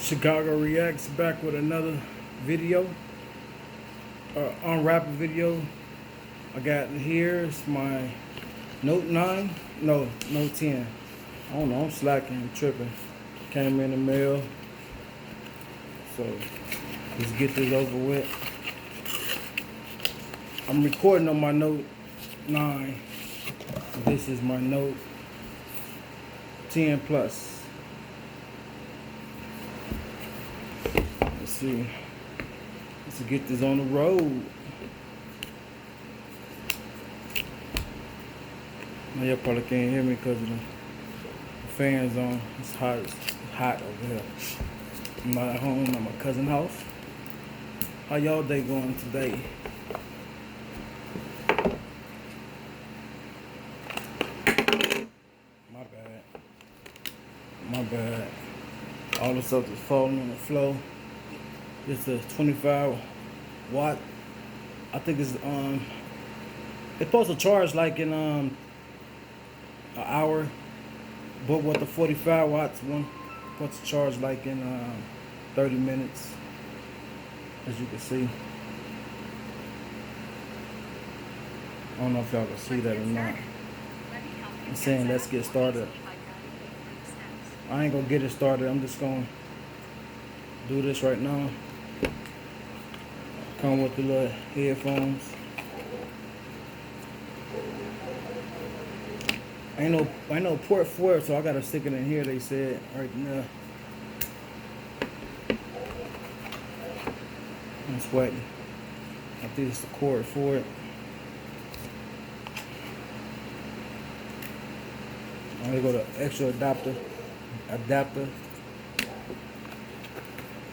Chicago Reacts back with another video, unwrapping video. I got here, it's my Note 9, no, Note 10. I don't know, I'm slacking, I'm tripping. Came in the mail, so let's get this over with. I'm recording on my Note 9. This is my Note 10 Plus. Let's see. Let's get this on the road. Now y'all probably can't hear me because of the fans on. It's hot over here. I'm not at home, I'm at my cousin's house. How y'all day going today? My bad. All the stuff is falling on the floor. It's a 25 watt. I think it's supposed to charge like in an hour, but with the 45 watts one supposed to charge like in 30 minutes, as you can see. I don't know if y'all can see that or not. I'm saying let's get started. I ain't gonna get it started. I'm just gonna do this right now. Come with the little headphones. Ain't no port for it, so I gotta stick it in here. They said right now. I'm sweating. I think it's the cord for it. I'm gonna go to extra adapter.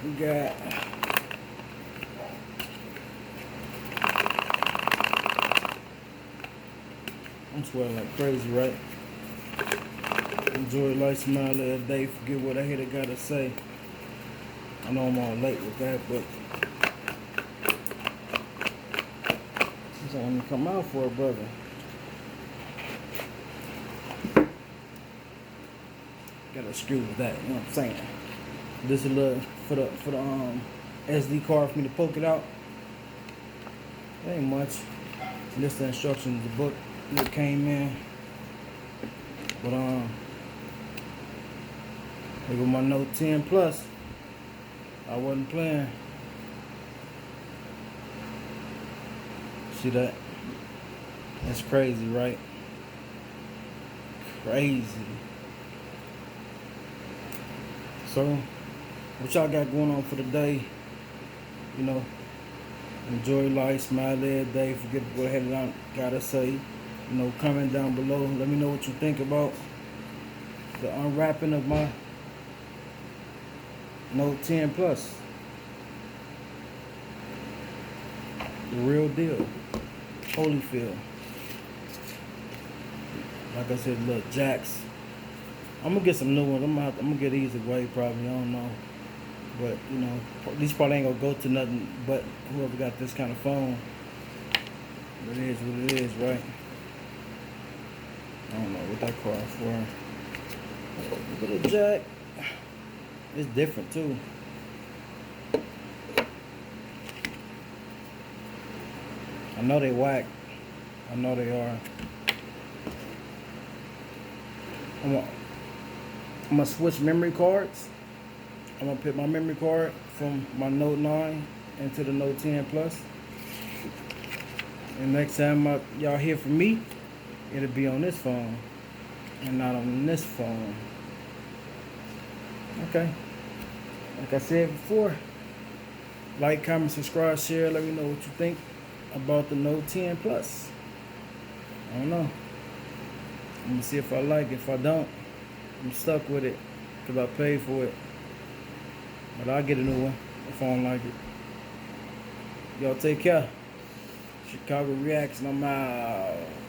We got I'm sweating like crazy, right? Enjoy life, smile every day, forget what I hear they gotta say. I know I'm all late with that, but this ain't come out for a brother. Got a screw with that, you know what I'm saying? This is a little for the SD card for me to poke it out. It ain't much. And this is the instructions, the book that came in. But here go my Note 10 Plus. I wasn't playing. See that? That's crazy, right? Crazy. So, what y'all got going on for the day? You know, enjoy life, smile every day, forget what the hell I gotta say. You know, comment down below. Let me know what you think about the unwrapping of my Note 10 Plus. The real deal. Holyfield. Like I said, look, jacks. I'm gonna get some new ones. I'm gonna get these away probably. I don't know, but you know, these probably ain't gonna go to nothing but whoever got this kind of phone. But it is what it is, right? I don't know what that car for. Look at the jack. It's different too. I know they whack. I know they are. I'm gonna switch memory cards. I'm gonna put my memory card from my Note 9 into the Note 10 Plus. And next time y'all hear from me, it'll be on this phone and not on this phone. Okay. Like I said before, like, comment, subscribe, share. Let me know what you think about the Note 10 Plus. I don't know. I'm gonna see if I like it. If I don't, I'm stuck with it because I paid for it. But I'll get a new one if I don't like it. Y'all take care. Chicago Reacts, and I'm out.